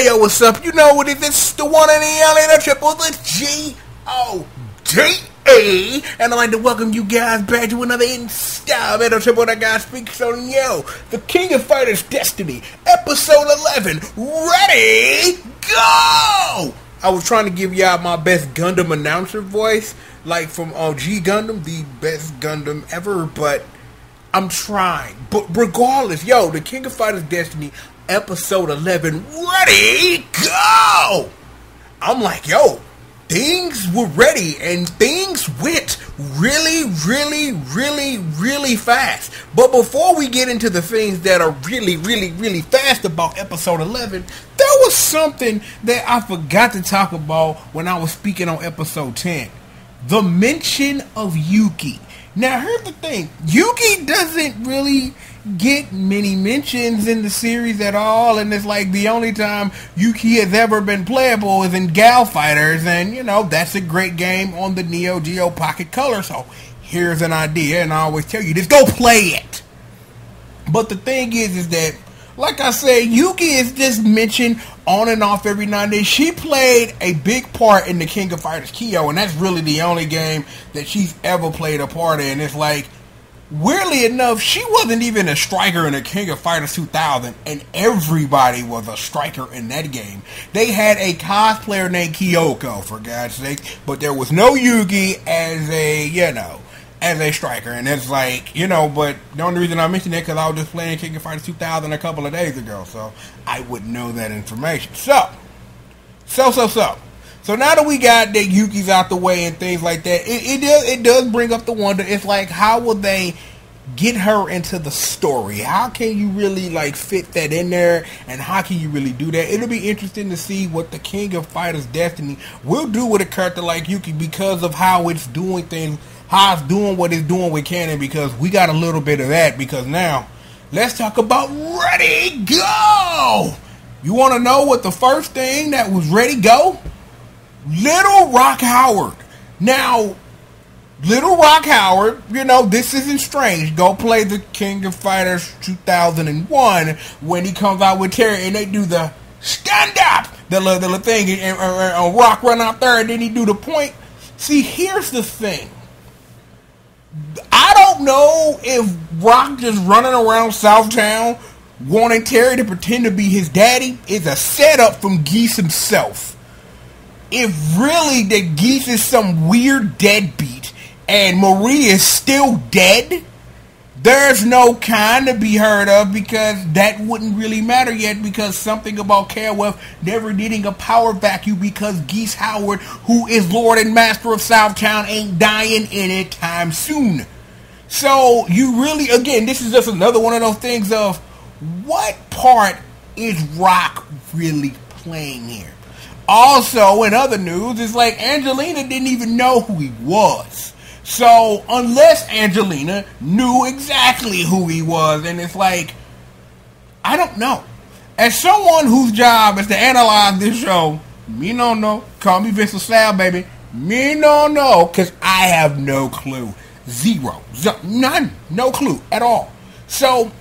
Yo, what's up? You know what it is? It's the one and the only, the triple, the G.O.D. And I'd like to welcome you guys back to another installment of Triple That Guy Speaks on the King of Fighters Destiny, episode 11. Ready, go! I was trying to give y'all my best Gundam announcer voice, like from G Gundam, the best Gundam ever, but I'm trying. But regardless, yo, the King of Fighters Destiny, episode 11, ready, go! I'm like, yo, things were ready, and things went really fast. But before we get into the things that are really fast about episode 11, there was something that I forgot to talk about when I was speaking on episode 10. The mention of Yuki. Now, here's the thing. Yuki doesn't really get many mentions in the series at all, and it's like the only time Yuki has ever been playable is in Gal Fighters, and, you know, that's a great game on the Neo Geo Pocket Color, so here's an idea, and I always tell you, just go play it. But the thing is that, like I said, Yuki is just mentioned on and off every now and then. She played a big part in the King of Fighters Kyo, and that's really the only game that she's ever played a part in. It's like, weirdly enough, she wasn't even a striker in the King of Fighters 2000, and everybody was a striker in that game. They had a cosplayer named Kyoko, for God's sake, but there was no Yuki as a, as a striker, and it's like, but the only reason I mentioned that because I was just playing King of Fighters 2000 a couple of days ago, so I would know that information. So now that we got that Yuki's out the way and things like that, it does bring up the wonder. It's like, how will they get her into the story? How can you really fit that in there, and how can you really do that? It'll be interesting to see what the King of Fighters Destiny will do with a character like Yuki because of how it's doing things, how it's doing what it's doing with canon, because we got a little bit of that. Because now, let's talk about Ready Go! You want to know what the first thing that was Ready Go? Little Rock Howard. Now, Little Rock Howard, this isn't strange. Go play the King of Fighters 2001 when he comes out with Terry and they do the stand up, the little thing, and Rock run out there and then he do the point. See, here's the thing. I don't know if Rock just running around Southtown wanting Terry to pretend to be his daddy is a setup from Geese himself. If really the Geese is some weird deadbeat and Marie is still dead, there's no kind to be heard of, because that wouldn't really matter yet, because something about Carewolf never needing a power vacuum, because Geese Howard, who is Lord and Master of Southtown, ain't dying anytime soon. So you really, again, this is just another one of those things of what part is Rock really playing here? Also, in other news, it's like Angelina didn't even know who he was. So, unless Angelina knew exactly who he was, and it's like, I don't know. As someone whose job is to analyze this show, me no know. Call me Vince LaSalle, baby. Me no know, because I have no clue. Zero. None. No clue at all. So,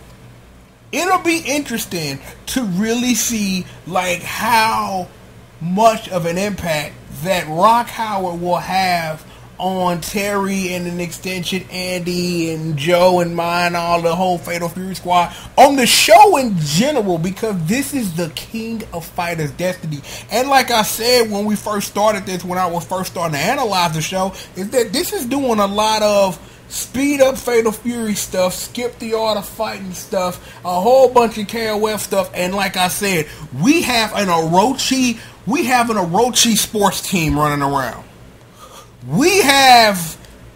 it'll be interesting to really see, how much of an impact that Rock Howard will have on Terry and an extension Andy and Joe and mine, all the whole Fatal Fury squad, on the show in general, because this is the King of Fighters Destiny. And like I said when we first started this, when I was first starting to analyze the show, is that this is doing a lot of speed up Fatal Fury stuff, skip the art of fighting stuff, a whole bunch of KOF stuff, and like I said, we have an Orochi sports team running around. We have,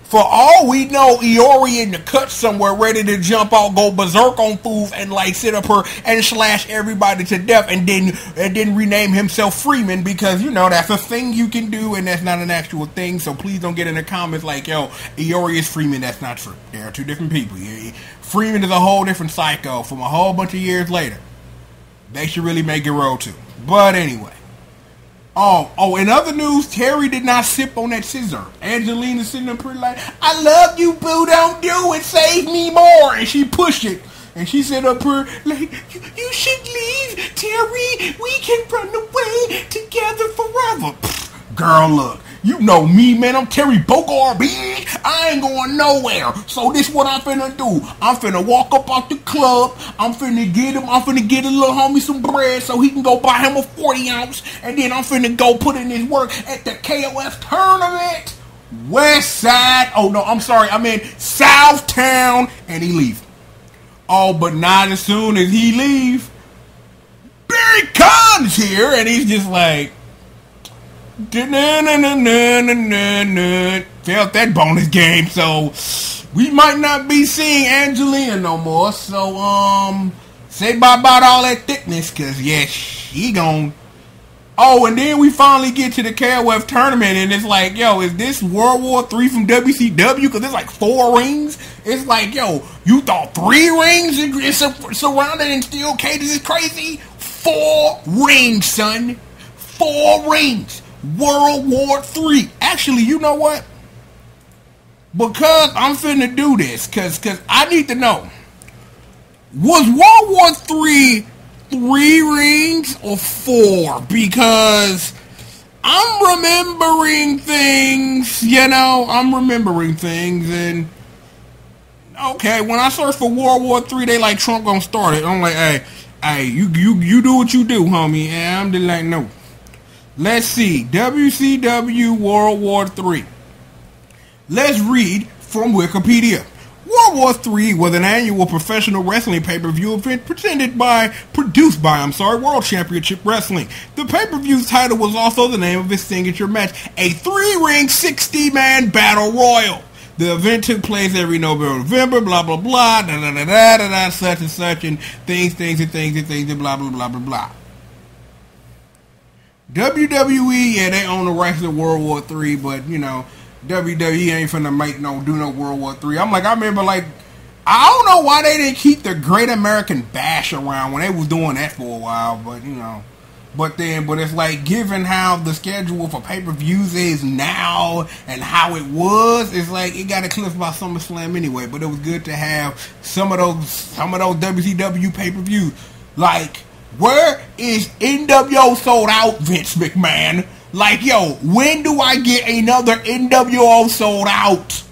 for all we know, Iori in the cut somewhere ready to jump out, go berserk on fools, and sit up her and slash everybody to death, and then rename himself Freeman, because that's a thing you can do, and that's not an actual thing. So please don't get in the comments Iori is Freeman. That's not true. They are two different people. Freeman is a whole different psycho from a whole bunch of years later. They should really make it roll too. But anyway. Oh, in other news, Terry did not sip on that scissor. Angelina's sitting there pretty I love you, boo, don't do it, save me more. And she pushed it. And she said up here, like, you should leave, Terry. We can run away together forever. Pfft, girl, look. You know me, man. I'm Terry Bogard, big. I ain't going nowhere. So this what I'm finna do. I'm finna walk up out the club. I'm finna get him. I'm finna get a little homie some bread so he can go buy him a 40 ounce. And then I'm finna go put in his work at the KOF tournament. West Side. Oh, no, I'm sorry. I meant Southtown. And he leave. Oh, but not as soon as he leave. Barry Khan's here. And he's just like, felt that bonus game, so we might not be seeing Angelina no more. So say bye bye to all that thickness, cause yeah, she gone. Oh, and then we finally get to the KOF tournament, and it's like, yo, is this World War III from WCW? Cause it's like 4 rings. It's like, yo, you thought 3 rings and surrounded in steel cages is crazy? 4 rings, son. 4 rings. World War III. Actually, you know what? Because I'm finna do this, cause I need to know. Was World War III 3 rings or 4? Because I'm remembering things, I'm remembering things, and okay, when I search for World War III, they like Trump gonna start it. I'm like, hey, you do what you do, homie, and I'm just like, no. Let's see. WCW World War III. Let's read from Wikipedia. World War III was an annual professional wrestling pay-per-view event produced by World Championship Wrestling. The pay-per-view's title was also the name of its signature match, a 3-ring 60-man battle royal. The event took place every November, blah, blah, blah, da-da-da-da-da-da, such and such, and things, and blah, blah, blah, blah, blah. WWE, yeah, they own the rights to World War III, but, WWE ain't finna do no World War III. I remember, I don't know why they didn't keep the Great American Bash around when they was doing that for a while, but, but it's like, given how the schedule for pay-per-views is now and how it was, it's like, it got eclipsed by SummerSlam anyway, but it was good to have some of those WCW pay-per-views. Like, where is NWO sold out, Vince McMahon? Like, yo, when do I get another NWO sold out?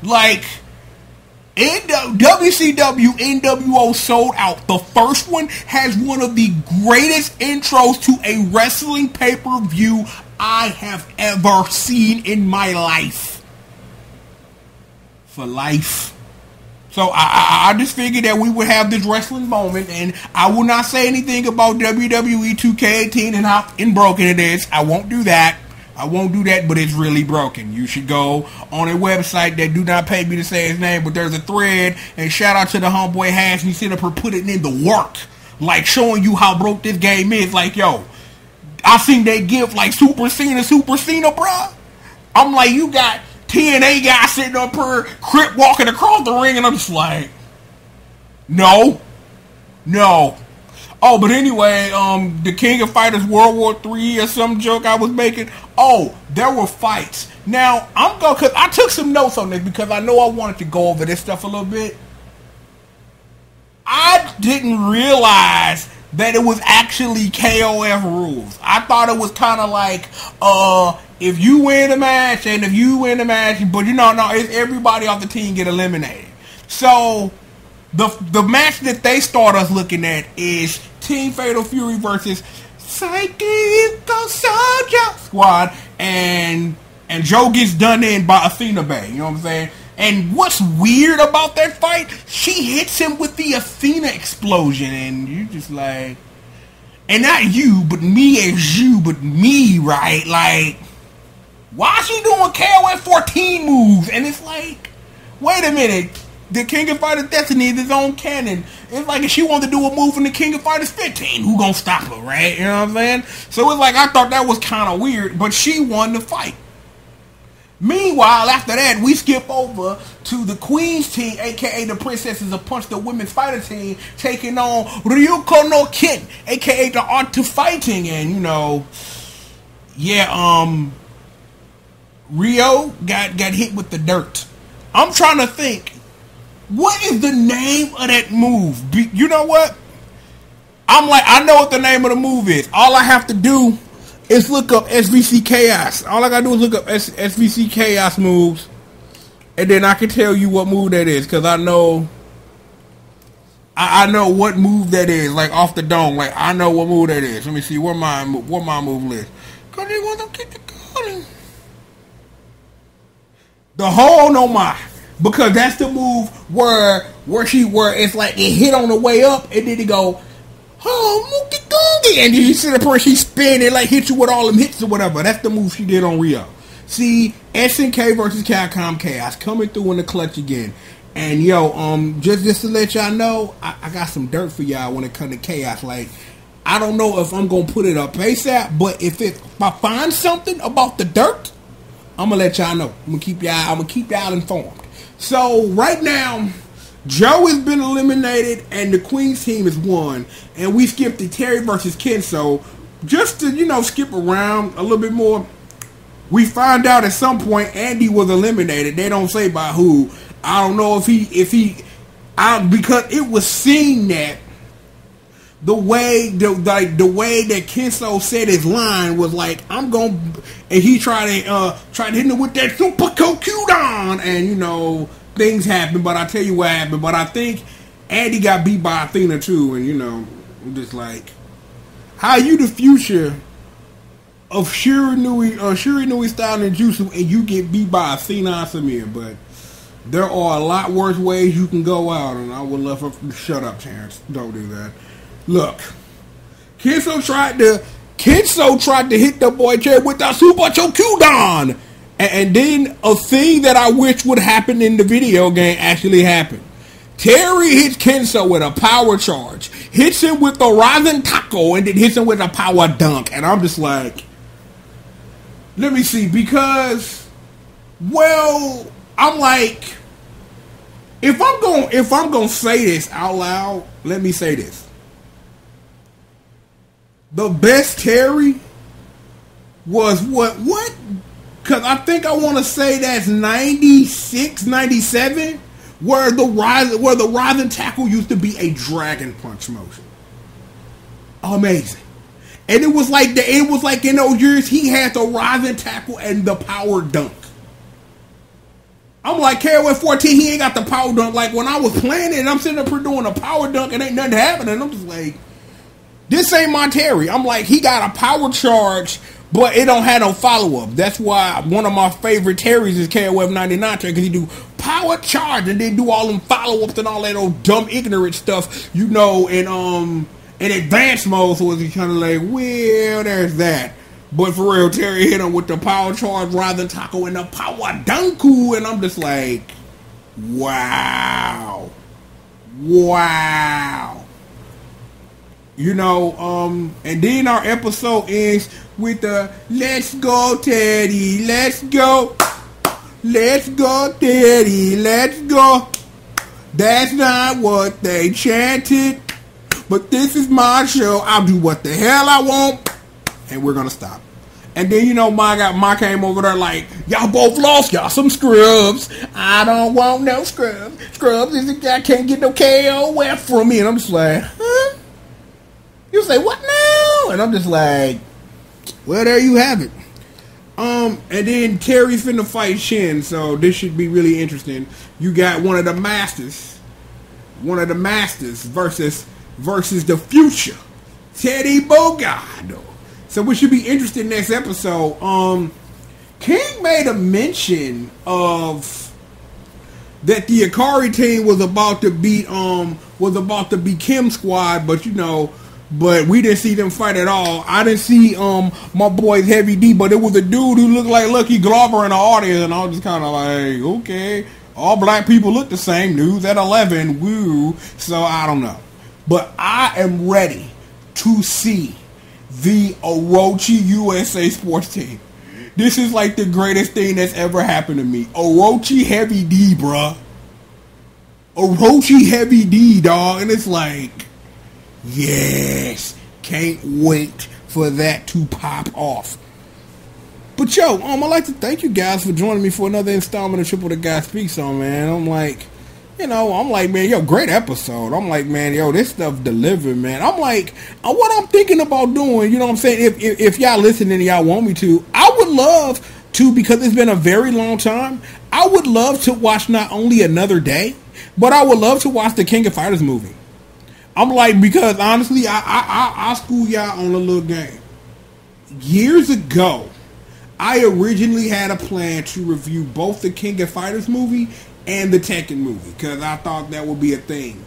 Like, WCW NWO sold out. The first one has one of the greatest intros to a wrestling pay-per-view I have ever seen in my life. For life. So I just figured that we would have this wrestling moment, and I will not say anything about WWE 2K18 and how broken it is. I won't do that. But it's really broken. You should go on a website that do not pay me to say his name, but there's a thread, and shout out to the homeboy Hash, he sit up here putting in the work, like showing you how broke this game is. Like, yo, I seen they give like Super Cena, bruh. I'm like, you got TNA guy sitting up here, Crip walking across the ring, and I'm just like, no. Oh, but anyway, the King of Fighters World War III or some joke I was making. Oh, there were fights. Now, because I took some notes on this because I know I wanted to go over this stuff a little bit. I didn't realize that it was actually KOF rules. I thought it was kind of like, if you win a match, but no, it's everybody off the team get eliminated. So, the match that they start us looking at is Team Fatal Fury versus Psycho Soldier Squad, and Joe gets done in by Athena Bay, you know what I'm saying? And what's weird about that fight, she hits him with the Athena explosion, and you just like, and not you, but me as you, but me, right? Like, why is she doing KOF 14 moves? And it's like, wait a minute, the King of Fighters Destiny is his own canon. It's like if she wanted to do a move in the King of Fighters 15, who gonna stop her, right? You know what I'm saying? So it's like, I thought that was kind of weird, but she won the fight. Meanwhile, after that, we skip over to the Queen's team, a.k.a. the Princesses of Punch, the women's fighter team, taking on Ryuko no Ken, a.k.a. the Art to Fighting. And, Rio got hit with the dirt. I'm trying to think, What is the name of that move? You know what? I'm like, I know what the name of the move is. All I have to do is look up SVC Chaos. All I gotta do is look up SVC Chaos moves, and then I can tell you what move that is, because I know what move that is, like off the dome. Like, I know what move that is. Let me see where my move list. Cause they want to get the calling. The hole no my, because that's the move where it's like it hit on the way up and then it go, oh Mookie Googie, and then you see the person she spin and like hit you with all them hits or whatever. That's the move she did on Rio. See, SNK versus Capcom Chaos coming through in the clutch again. And yo, just to let y'all know, I got some dirt for y'all when it comes to Chaos. Like, I don't know if I'm gonna put it up ASAP, but if I find something about the dirt, I'm gonna let y'all know. I'm gonna keep y'all informed. So right now, Joe has been eliminated and the Queen's team has won, and we skipped the Terry versus Kenzo just to skip around a little bit more. We find out at some point Andy was eliminated. They don't say by who. I don't know if he because it was seen that the way that Kenzo said his line was like, I'm gonna, and he tried to hit him with that super Kokudon, and things happened. But I tell you what happened. But I think Andy got beat by Athena too, and I'm just like, how you the future of Shiranui style and Jutsu, and you get beat by Athena and Samir? But there are a lot worse ways you can go out, and I would love for shut up, Terrence. Don't do that. Look, Kenzo tried to hit the boy Terry with that Super Chokudon, and then a thing that I wish would happen in the video game actually happened. Terry hits Kenzo with a power charge, hits him with the Rising Taco, and then hits him with a power dunk, and I'm just like, let me see, because, well, I'm like, if I'm gonna say this out loud, let me say this. The best Terry was what? Because I think I want to say that's 96, 97, where the rising tackle used to be a dragon punch motion. Amazing. And it was like in those years he had the rising tackle and the power dunk. I'm like, KOF 14, he ain't got the power dunk. Like, when I was playing it and I'm sitting up here doing a power dunk and ain't nothing happening, I'm just like, this ain't my Terry. I'm like, he got a power charge, but it don't have no follow-up. That's why one of my favorite Terrys is KOF 99, because he do power charge and then do all them follow-ups and all that old dumb ignorant stuff, in advanced mode. So it's kind of like, well, there's that. But for real, Terry hit him with the power charge, Rising Taco, and the power Danku, and I'm just like, wow. And then our episode ends with the let's go, Teddy, let's go, Teddy, let's go. That's not what they chanted, but this is my show. I'll do what the hell I want. And we're gonna stop. And then Ma came over there like, y'all both lost, y'all some scrubs. I don't want no scrubs. Scrubs is a guy can't get no KOF from me. And I'm just like, huh? You say what now? And I'm just like, well, there you have it. And then Terry's finna fight Shin, so this should be really interesting. You got one of the masters versus the future, Teddy Bogado. So we should be interested next episode. King made a mention of that the Akari team was about to beat Kim's squad, but we didn't see them fight at all. I didn't see my boy's Heavy D, but it was a dude who looked like Lucky Glover in the audience, and I was just kind of like, okay, all black people look the same. News at 11, woo. So I don't know, but I am ready to see the Orochi USA sports team. This is like the greatest thing that's ever happened to me. Orochi Heavy D, bruh. Orochi Heavy D, dog. And it's like, yes, can't wait for that to pop off. But I'd like to thank you guys for joining me for another installment of Triple the Guy Speaks On, man. I'm like, I'm like, man, yo, great episode. I'm like, man, yo, this stuff delivered, man. I'm like, what I'm thinking about doing, you know what I'm saying? If y'all listening and y'all want me to, I would love to, because it's been a very long time, I would love to watch not only Another Day, but I would love to watch the King of Fighters movie. I'm like, because honestly, I school y'all on a little game. Years ago, I originally had a plan to review both the King of Fighters movie and the Tekken movie, because I thought that would be a thing.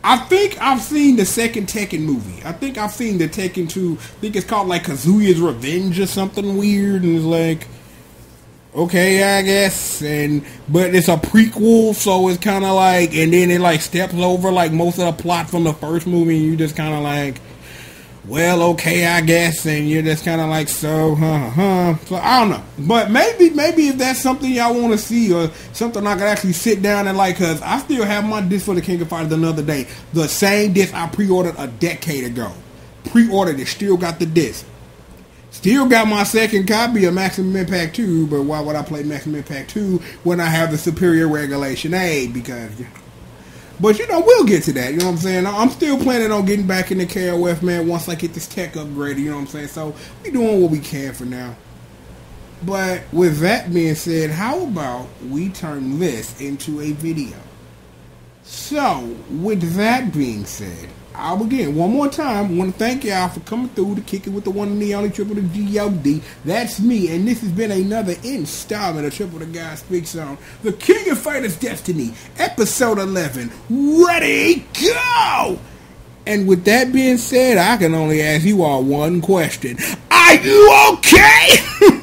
I think I've seen the second Tekken movie. I think I've seen the Tekken 2. I think it's called like Kazuya's Revenge or something weird, and it's like, okay, I guess, but it's a prequel, so it's kind of like, and then it like steps over like most of the plot from the first movie, and you just kind of like, well, okay, I guess, and you're just kind of like, so, So I don't know, but maybe if that's something y'all want to see, or something I could actually sit down and like, cause I still have my disc for the King of Fighters Another Day, the same disc I pre-ordered a decade ago. Pre-ordered it, still got the disc. Still got my second copy of Maximum Impact 2, but why would I play Maximum Impact 2 when I have the superior Regulation A? Because, but we'll get to that, you know what I'm saying? I'm still planning on getting back in the KOF, man, once I get this tech upgraded, you know what I'm saying? So, we doing what we can for now. But with that being said, how about we turn this into a video? So, with that being said, I'll begin one more time. I want to thank y'all for coming through to kick it with the one and the only Triple the G.O.D. That's me, and this has been another installment of Triple the Guy Speaks On, the King of Fighters Destiny, episode 11. Ready, go! And with that being said, I can only ask you all one question. Are you okay?